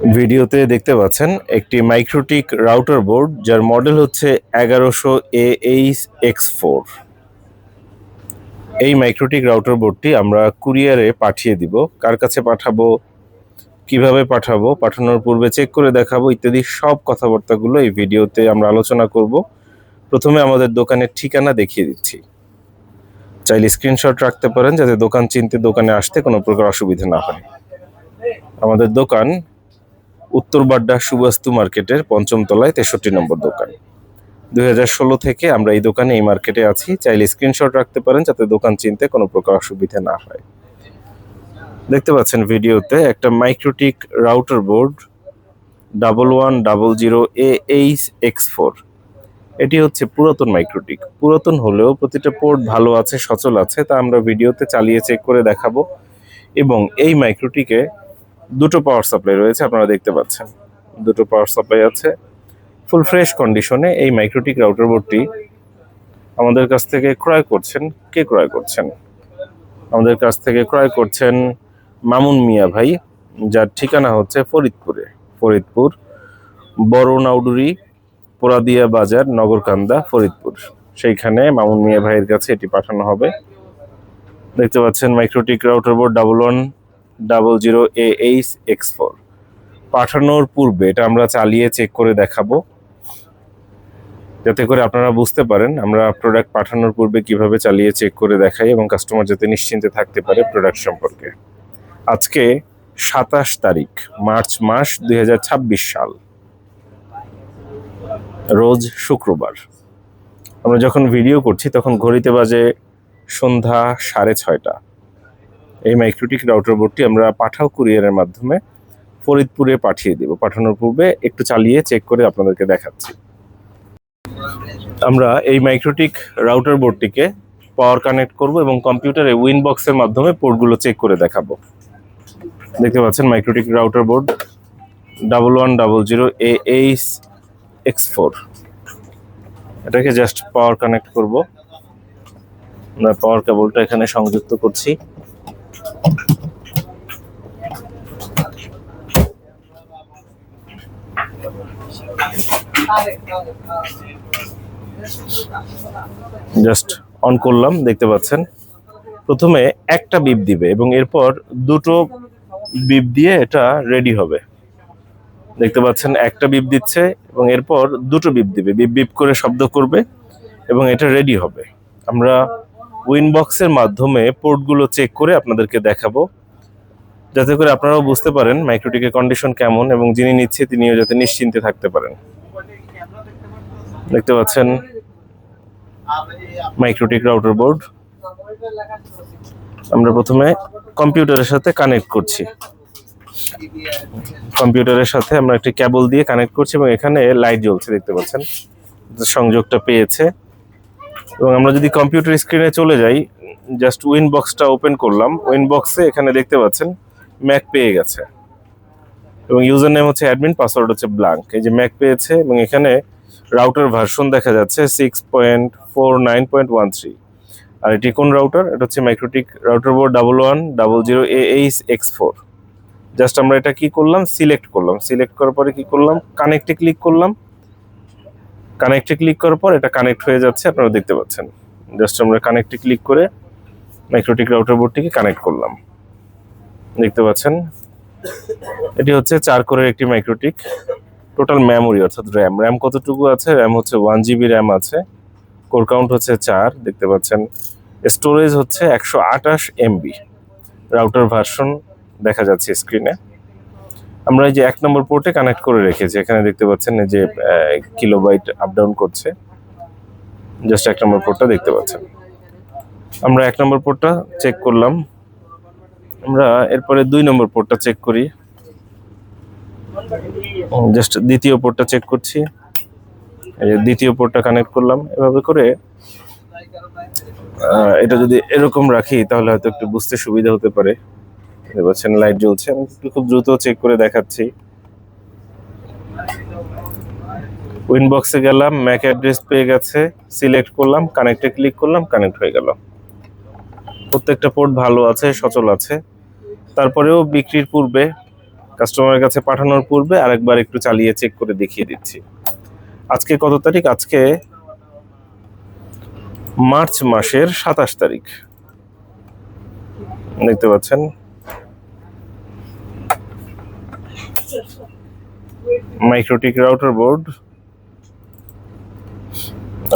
ভিডিওতে দেখতে পাচ্ছেন একটি মাইক্রোটিক রাউটার বোর্ড যার মডেল হচ্ছে 1100AH-X4। এই মাইক্রোটিক রাউটার বোর্ডটি আমরা কুরিয়ারে পাঠিয়ে দিব। কার কাছে পাঠাবো, কিভাবে পাঠাবো, পাঠানোর পূর্বে চেক করে দেখাবো ইত্যাদি সব কথাবার্তাগুলো এই ভিডিওতে আমরা আলোচনা করব। প্রথমে আমাদের দোকানের ঠিকানা দেখিয়ে দিচ্ছি, চাইলে স্ক্রিনশট রাখতে পারেন যাতে দোকান চিনতে দোকানে আসতে কোনো প্রকার অসুবিধা না হয়। আমাদের দোকান উত্তর বাড্ডা সুবাস্তু মার্কেটের ৫ম তলায় ৬৩ নম্বর দোকান। ২০১৬ থেকে আমরা এই দোকানে এই মার্কেটে আছি। চাইলে স্ক্রিনশট রাখতে পারেন যাতে দোকান চিনতে কোনো প্রকার অসুবিধা না হয়। দেখতে পাচ্ছেন ভিডিওতে একটা মাইক্রোটিক রাউটার বোর্ড 1100AH-X4। এটি হচ্ছে পুরাতন মাইক্রোটিক। পুরাতন হলেও প্রতিটা পোর্ট ভালো আছে, সচল আছে, তা আমরা ভিডিওতে চালিয়ে চেক করে দেখাবো। এবং এই মাইক্রোটিকে দুটো পাওয়ার সাপ্লাই রয়েছে, আপনারা দেখতে পাচ্ছেন দুটো পাওয়ার সাপ্লাই আছে। ফুল ফ্রেশ কন্ডিশনে এই মাইক্রোটিক রাউটার বোর্ডটি আমাদের কাছ থেকে ক্রয় করছেন। কে ক্রয় করছেন? আমাদের কাছ থেকে ক্রয় করছেন মামুন মিয়া ভাই, যার ঠিকানা হচ্ছে ফরিদপুর বড় নাউডুরি পোড়াদিয়া বাজার, নগরকান্দা, ফরিদপুর। সেইখানে মামুন মিয়া ভাইয়ের কাছে এটি পাঠানো হবে। দেখতে পাচ্ছেন মাইক্রোটিক রাউটার বোর্ড 1100AH-X4। পাঠানোর পূর্বে এটা আমরা চালিয়ে চেক করে দেখাবো, যাতে করে আপনারা বুঝতে পারেন আমরা প্রোডাক্ট পাঠানোর পূর্বে কিভাবে চালিয়ে চেক করে দেখাই এবং কাস্টমার যাতে নিশ্চিন্তে থাকতে পারে প্রোডাক্ট সম্পর্কে। আজকে ২৭ তারিখ মার্চ মাস ২০২৬ সাল, রোজ শুক্রবার। আমরা যখন ভিডিও করছি তখন ঘড়িতে বাজে সন্ধ্যা ৬:৩০। এই মাইক্রোটিক রাউটার বোর্ডটি আমরা পাঠাও কুরিয়ারের মাধ্যমে ফরিদপুরে পাঠিয়ে দেব। পাঠানোর পূর্বে একটু চালিয়ে চেক করে আপনাদেরকে দেখাচ্ছি। আমরা এই মাইক্রোটিক রাউটার বোর্ডটিকে পাওয়ার কানেক্ট করব এবং কম্পিউটারে উইনবক্সের মাধ্যমে পোর্টগুলো চেক করে দেখাবো। দেখতে পাচ্ছেন মাইক্রোটিক রাউটার বোর্ড 1100AH-X4। এটাকে জাস্ট পাওয়ার কানেক্ট করব। আমরা পাওয়ার কেবলটা এখানে সংযুক্ত করছি। জাস্ট অন করলাম। দেখতে পাচ্ছেন প্রথমে একটা বিপ দিবে এবং এরপর দুটো বিপ দিয়ে এটা রেডি হবে। দেখতে পাচ্ছেন একটা বিপ দিচ্ছে এবং এরপর দুটো বিপ দিবে, বিপ বিপ করে শব্দ করবে এবং এটা রেডি হবে। আমরা উইনবক্সের মাধ্যমে পোর্টগুলো চেক করে আপনাদেরকে দেখাবো, যাতে করে আপনারাও বুঝতে পারেন মাইক্রোটিকের কন্ডিশন কেমন এবং যিনি নিচ্ছে তিনিও যাতে নিশ্চিন্তে থাকতে পারেন। দেখতে পাচ্ছেন মাইক্রোটিক রাউটার বোর্ড। আমরা প্রথমে কম্পিউটারের সাথে কানেক্ট করছি। কম্পিউটারের সাথে আমরা একটি কেবল দিয়ে কানেক্ট করছি এবং এখানে লাইট জ্বলছে, দেখতে পাচ্ছেন সংযোগটা পেয়েছে। এবং আমরা যদি কম্পিউটার স্ক্রিনে চলে যাই, জাস্ট উইনবক্সটা ওপেন করলাম। উইনবক্সে এখানে দেখতে পাচ্ছেন ম্যাক পেয়ে গেছে এবং ইউজার নেম হচ্ছে অ্যাডমিন, পাসওয়ার্ড হচ্ছে ব্ল্যাঙ্ক। এই যে ম্যাক পেয়েছে এবং এখানে রাউটার ভার্সন দেখা যাচ্ছে 6.49.13। আর এটি কোন রাউটার? এটা হচ্ছে MikroTik router board 1100AH-X4। Just আমরা এটা কি করলাম, সিলেক্ট করলাম। সিলেক্ট করার পরে কি করলাম, কানেক্টে ক্লিক করলাম। কানেক্টে ক্লিক করার পর এটা কানেক্ট হয়ে যাচ্ছে, আপনারা দেখতে পাচ্ছেন। জাস্ট আমরা কানেক্টে ক্লিক করে মাইক্রোটিক রাউটার বোর্ডটিকে কানেক্ট করলাম। দেখতে পাচ্ছেন এটি হচ্ছে 4 কোরের একটি মাইক্রোটিক। টোটাল মেমোরি অর্থাৎ র্যাম কতটুকু আছে? র্যাম হচ্ছে 1 GB র্যাম আছে। কোর কাউন্ট হচ্ছে 4, দেখতে পাচ্ছেন। স্টোরেজ হচ্ছে 128 MB। রাউটার ভার্সন দেখা যাচ্ছে স্ক্রিনে। আমরা এই যে 1 নম্বর পোর্টে কানেক্ট করে রেখেছি, এখানে দেখতে পাচ্ছেন এই যে কিলোবাইট আপ ডাউন করছে। জাস্ট 1 নম্বর পোর্টটা দেখতে পাচ্ছেন। আমরা 1 নম্বর পোর্টটা চেক করলাম। আমরা এরপরে 2 নম্বর পোর্টটা চেক করি। জাস্ট দ্বিতীয় পোর্টটা চেক করছি। এই যে দ্বিতীয় পোর্টটা কানেক্ট করলাম। এভাবে করে এটা যদি এরকম রাখি তাহলে হয়তো একটু বুঝতে সুবিধা হতে পারে। দেখতে পাচ্ছেন লাইট জ্বলছে। আমি খুব দ্রুত চেক করে দেখাচ্ছি। উইনবক্সে গেলাম, ম্যাক অ্যাড্রেস পেয়ে গেছে, সিলেক্ট করলাম, কানেক্টে ক্লিক করলাম, কানেক্ট হয়ে গেল। প্রত্যেকটা পোর্ট ভালো আছে, সচল আছে। তারপরেও বিক্রির পূর্বে কাস্টমারের কাছে পাঠানোর পূর্বে আরেকবার একটু চালিয়ে চেক করে দেখিয়ে দিচ্ছি। আজকে কত তারিখ? আজকে মার্চ মাসের 27 তারিখ। দেখতে পাচ্ছেন মাইক্রোটিক রাউটার বোর্ড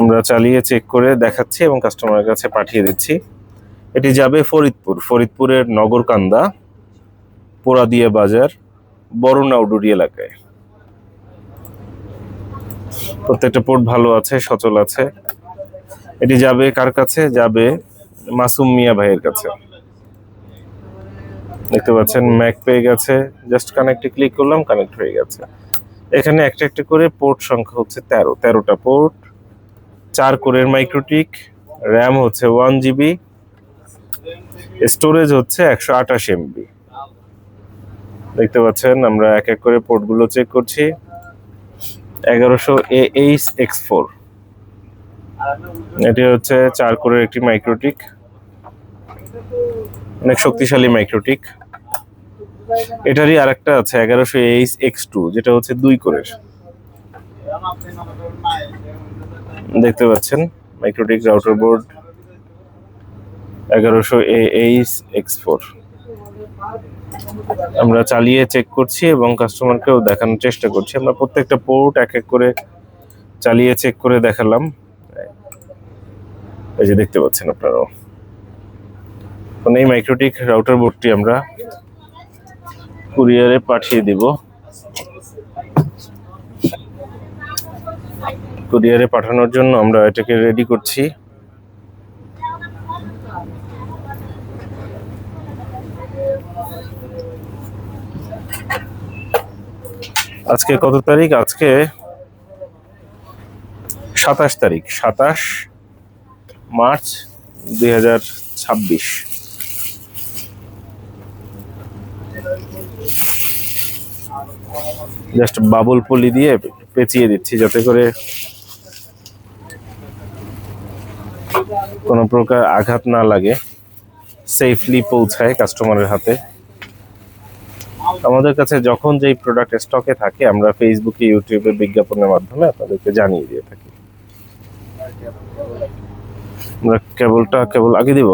আমরা চালিয়ে চেক করে দেখাচ্ছি এবং কাস্টমারের কাছে পাঠিয়ে দিচ্ছি। এটি যাবে ফরিদপুরের নগরকান্দা, পোড়াদিয়া বাজার, বড়নাউডুরি এলাকায়। প্রত্যেকটা পোর্ট ভালো আছে, সচল আছে। এটি যাবে কার কাছে? যাবে মাসুম মিয়া ভাইয়ের কাছে। দেখতে পাচ্ছেন ম্যাক পেয়ে গেছে, জাস্ট কানেক্টে ক্লিক করলাম, কানেক্ট হয়ে গেছে। এখানে একটা একটা করে পোর্ট সংখ্যা হচ্ছে 13টা পোর্ট, 4 কোরের মাইক্রোটিক, র্যাম হচ্ছে 1 GB, স্টোরেজ হচ্ছে 128 MB। দেখতে পাচ্ছেন আমরা এক এক করে পোর্টগুলো চেক করছি। 1100 AH-X4 এটি হচ্ছে 4 কোরের একটি মাইক্রোটিক, অনেক শক্তিশালী মাইক্রোটিক। এটারই আরেকটা আছে 1100 AH-X2 যেটা হচ্ছে 2 কোরের। দেখতে পাচ্ছেন মাইক্রোটিক রাউটার বোর্ড 1100 AH-X4 আমরা চালিয়ে চেক করছি এবং কাস্টমারকেও দেখানোর চেষ্টা করছি। আমরা প্রত্যেকটা পোর্ট এক এক করে চালিয়ে চেক করে দেখালাম। এই যে দেখতে পাচ্ছেন আপনারাও। এই মাইক্রোটিক রাউটার বোর্ডটি আমরা কুরিয়ারে পাঠিয়ে দিব। কুরিয়ারে পাঠানোর জন্য আমরা এটাকে রেডি করছি। আজকে কত তারিখ? আজকে 27 তারিখ, 27 মার্চ 2026। জাস্ট বাবল পলি দিয়ে পেঁচিয়ে দিচ্ছি যাতে করে কোনো প্রকার আঘাত না লাগে, সেফলি পৌঁছায় কাস্টমারের হাতে। আমাদের কাছে যখন যেই প্রোডাক্ট স্টকে থাকে আমরা ফেসবুকে, ইউটিউবে বিজ্ঞাপনের মাধ্যমে আপনাদেরকে জানিয়ে দিয়ে থাকি। আমরা কেবল আগে দিব।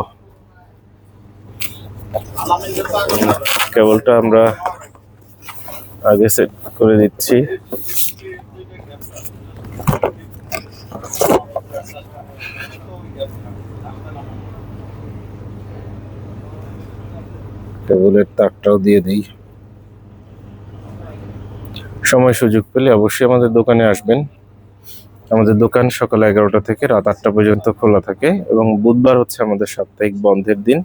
কেবলটা আমরা আগে সেট করে দিচ্ছি। কেবলের তারটাও দিয়ে দিই। সময় সুযোগ পেলে অবশ্যই আমাদের দোকানে আসবেন। আমাদের দোকান সকাল 11টা থেকে রাত 8টা পর্যন্ত খোলা থাকে এবং বুধবার হচ্ছে আমাদের সাপ্তাহিক বন্ধের দিন।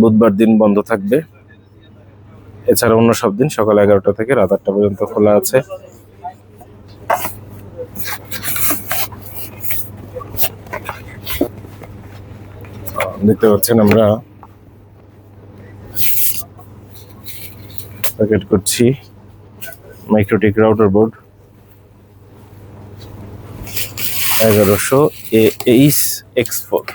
বুধবার দিন বন্ধ থাকবে, এছাড়া অন্য সব দিন সকাল 11টা থেকে রাত 8টা পর্যন্ত খোলা আছে। দেখতে পাচ্ছেন আমরা প্যাকেট করছি MikroTik router board 1100 AH-X4।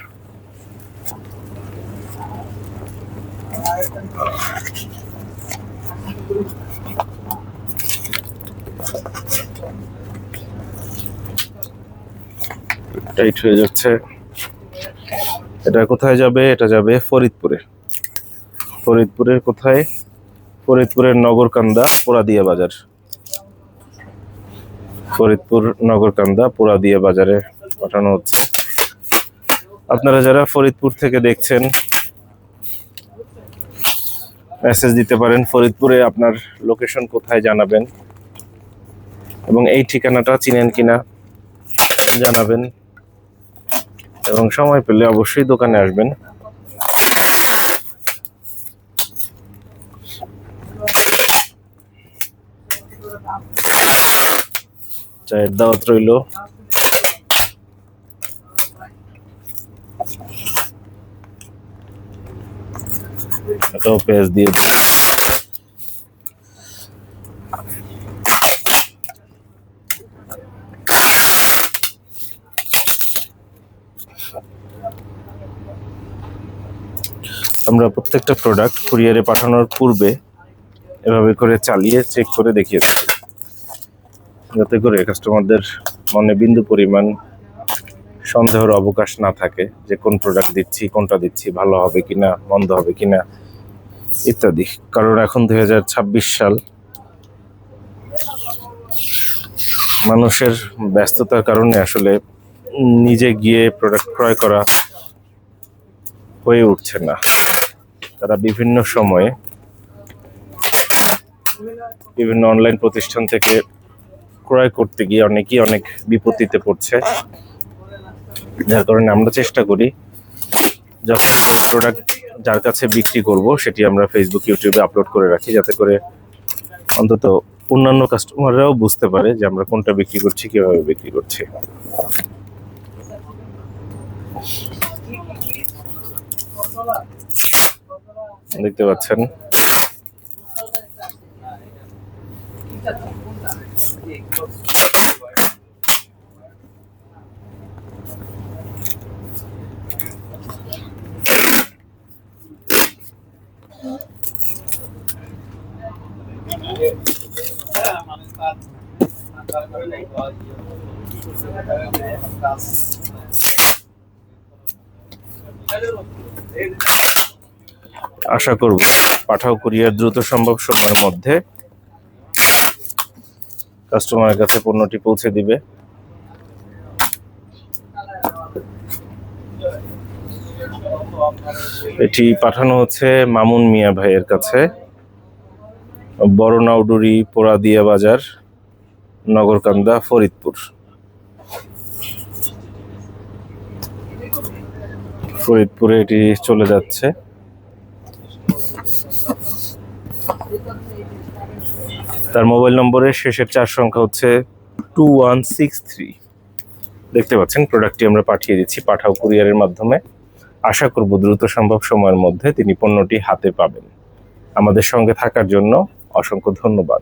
Tight হয়ে যাচ্ছে। এটা কোথায় যাবে? এটা যাবে ফরিদপুরে। ফরিদপুরের কোথায়? ফরিদপুরের নগরকান্দা, পোড়াদিয়া বাজার। ফরিদপুর নগরকান্দা, পোড়াদিয়া বাজারে পাঠানো হচ্ছে। আপনারা যারা ফরিদপুর থেকে দেখছেন মেসেজ দিতে পারেন। ফরিদপুরে আপনার লোকেশন কোথায় জানাবেন এবং এই ঠিকানাটা চিনেন কিনা জানাবেন এবং সময় পেলে অবশ্যই দোকানে আসবেন। চায়ের দাওয়াত রইল। এটাও পেঁয়াজ দিয়ে দিই। আমরা প্রত্যেকটা প্রোডাক্ট কুরিয়ারে পাঠানোর পূর্বে এভাবে করে চালিয়ে চেক করে দেখিয়ে দেব, যাতে করে কাস্টমারদের মনে বিন্দু পরিমাণ সন্দেহের অবকাশ না থাকে যে কোন প্রোডাক্ট দিচ্ছি, কোনটা দিচ্ছি, ভালো হবে কিনা, মন্দ হবে কিনা ইত্যাদি। কারণ এখন 2026 সাল, মানুষের ব্যস্ততার কারণে আসলে নিজে গিয়ে প্রোডাক্ট ক্রয় করা হয়ে উঠছে না। তারা বিভিন্ন সময়ে বিভিন্ন অনলাইন প্রতিষ্ঠান থেকে ক্রয় করতে গিয়ে অনেকেই অনেক বিপত্তিতে পড়ছে, যার কারণে আমরা চেষ্টা করি যখন প্রোডাক্ট যার কাছে বিক্রি করব সেটি আমরা ফেসবুক, ইউটিউবে আপলোড করে রাখি, যাতে করে অন্তত অন্যান্য কাস্টমাররাও বুঝতে পারে যে আমরা কোনটা বিক্রি করছি, কিভাবে বিক্রি করছি। দেখতে পাচ্ছেন আশা করব পাঠাও কুরিয়ার দ্রুত সম্ভব সময়ের মধ্যে কাস্টমারের কাছে পণ্যটি পৌঁছে দিবে। এটি পাঠানো হচ্ছে মামুন মিয়া ভাইয়ের কাছে, বড়নাউডুরি পোড়াদিয়া বাজার, নগরকান্দা, ফরিদপুর। ফরিদপুরে এটি চলে যাচ্ছে। তার মোবাইল নম্বরের শেষের 4 সংখ্যা হচ্ছে 2163। দেখতে পাচ্ছেন প্রোডাক্টটি আমরা পাঠিয়ে দিচ্ছি পাঠাও কুরিয়ারের মাধ্যমে। আশা করব দ্রুত সম্ভব সময়ের মধ্যে তিনি পণ্যটি হাতে পাবেন। আমাদের সঙ্গে থাকার জন্য অসংখ্য ধন্যবাদ।